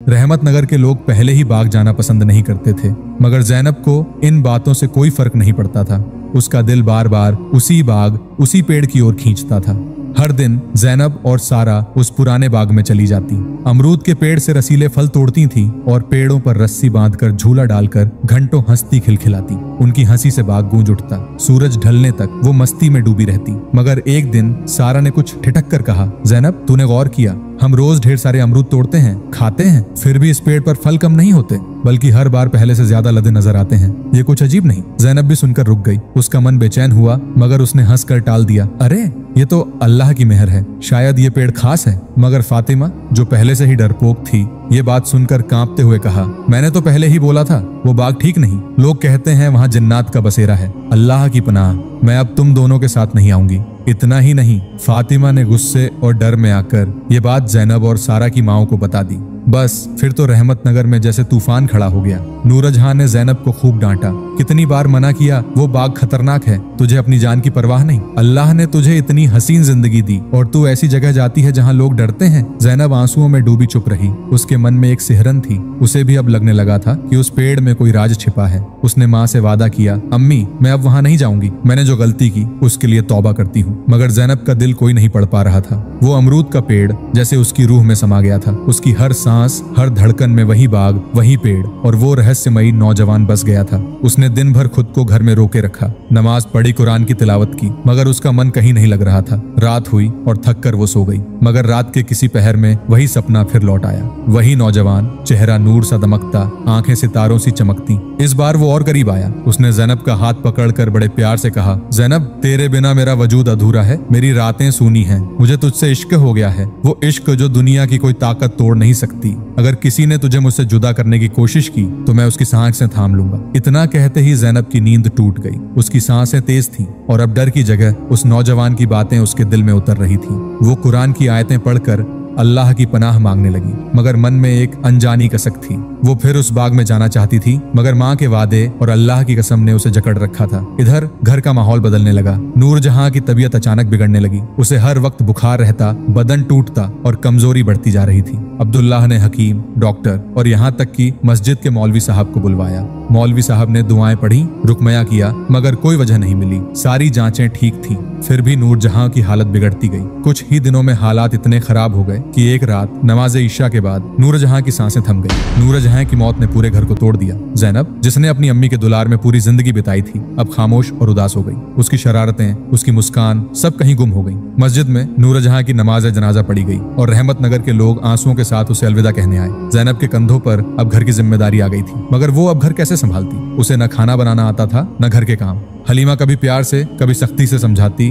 रहमत नगर के लोग पहले ही बाग जाना पसंद नहीं करते थे, मगर जैनब को इन बातों से कोई फर्क नहीं पड़ता था। उसका दिल बार बार उसी बाग, उसी पेड़ की ओर खींचता था। हर दिन जैनब और सारा उस पुराने बाग में चली जाती, अमरूद के पेड़ से रसीले फल तोड़ती थी और पेड़ों पर रस्सी बांधकर झूला डालकर घंटों हंसती खिलखिलाती। उनकी हंसी से बाग गूंज उठता। सूरज ढलने तक वो मस्ती में डूबी रहती। मगर एक दिन सारा ने कुछ ठिठक कर कहा, जैनब तूने गौर किया, हम रोज ढेर सारे अमरूद तोड़ते हैं, खाते हैं, फिर भी इस पेड़ पर फल कम नहीं होते, बल्कि हर बार पहले से ज्यादा लदे नजर आते हैं। ये कुछ अजीब नहीं? जैनब भी सुनकर रुक गई। उसका मन बेचैन हुआ, मगर उसने हंसकर टाल दिया, अरे ये तो अल्लाह की मेहर है, शायद ये पेड़ खास है। मगर फातिमा, जो पहले से ही डरपोक थी, ये बात सुनकर कांपते हुए कहा, मैंने तो पहले ही बोला था वो बाग ठीक नहीं। लोग कहते हैं वहाँ जिन्नात का बसेरा है। अल्लाह की पनाह, मैं अब तुम दोनों के साथ नहीं आऊंगी। इतना ही नहीं, फातिमा ने गुस्से और डर में आकर ये बात जैनब और सारा की माओं को बता दी। बस फिर तो रहमत नगर में जैसे तूफान खड़ा हो गया। नूरजहां ने जैनब को खूब डांटा, कितनी बार मना किया, वो बाग खतरनाक है, तुझे अपनी जान की परवाह नहीं। अल्लाह ने तुझे इतनी हसीन जिंदगी दी और तू ऐसी जगह जाती है जहां लोग डरते हैं। जैनब आंसुओं में डूबी चुप रही। उसके मन में एक सिहरन थी। उसे भी अब लगने लगा था कि उस पेड़ में कोई राज छिपा है। उसने माँ से वादा किया, अम्मी मैं अब वहां नहीं जाऊंगी, मैंने जो गलती की उसके लिए तौबा करती हूँ। मगर जैनब का दिल कोई नहीं पढ़ पा रहा था। वो अमरूद का पेड़ जैसे उसकी रूह में समा गया था। उसकी हर सांस, हर धड़कन में वही बाग, वही पेड़ और वो रहस्यमयी नौजवान बस गया था। उसने दिन भर खुद को घर में रोके रखा, नमाज पढ़ी, कुरान की तिलावत की, मगर उसका मन कहीं नहीं लग रहा था। रात हुई और थक कर वो सो गई। मगर रात के किसी पहर में वही सपना फिर लौट आया। वही नौजवान, चेहरा नूर सा दमकता, आंखें सितारों सी चमकती। इस बार वो और करीब आया। उसने जैनब का हाथ पकड़कर बड़े प्यार से कहा, जैनब तेरे बिना मेरा वजूद अधूरा है, मेरी रातें सूनी हैं, मुझे तुझसे इश्क हो गया है, वो इश्क जो दुनिया की कोई ताकत तोड़ नहीं सकती। अगर किसी ने तुझे मुझसे जुदा करने की कोशिश की तो मैं उसकी सांसें थाम लूंगा। इतना कहते ही जैनब की नींद टूट गई। उसकी सांसें तेज थीं और अब डर की जगह उस नौजवान की बातें उसके दिल में उतर रही थीं। वो कुरान की आयतें पढ़कर अल्लाह की पनाह मांगने लगी, मगर मन में एक अनजानी कसक थी। वो फिर उस बाग में जाना चाहती थी, मगर माँ के वादे और अल्लाह की कसम ने उसे जकड़ रखा था। इधर घर का माहौल बदलने लगा। नूरजहां की तबीयत अचानक बिगड़ने लगी। उसे हर वक्त बुखार रहता, बदन टूटता और कमजोरी बढ़ती जा रही थी। अब्दुल्लाह ने हकीम, डॉक्टर और यहाँ तक कि मस्जिद के मौलवी साहब को बुलवाया। मौलवी साहब ने दुआएं पढ़ी, रुकमया किया, मगर कोई वजह नहीं मिली। सारी जांचें ठीक थीं, फिर भी नूरजहां की हालत बिगड़ती गई। कुछ ही दिनों में हालात इतने खराब हो गए कि एक रात नमाज ईशा के बाद नूरजहां की सांसें थम गई। नूरजहां की मौत ने पूरे घर को तोड़ दिया। जैनब, जिसने अपनी अम्मी के दुलार में पूरी जिंदगी बिताई थी, अब खामोश और उदास हो गई। उसकी शरारतें, उसकी मुस्कान सब कहीं गुम हो गई। मस्जिद में नूरजहां की नमाज जनाजा पढ़ी गई और रहमत नगर के लोग आंसुओं के साथ उसे अलविदा कहने आए। जैनब के कंधों पर अब घर की जिम्मेदारी आ गई थी, मगर वो अब घर कैसे संभालती? उसे न खाना बनाना आता था, न घर के काम। हलीमा कभी प्यार से, कभी सख्ती से समझाती,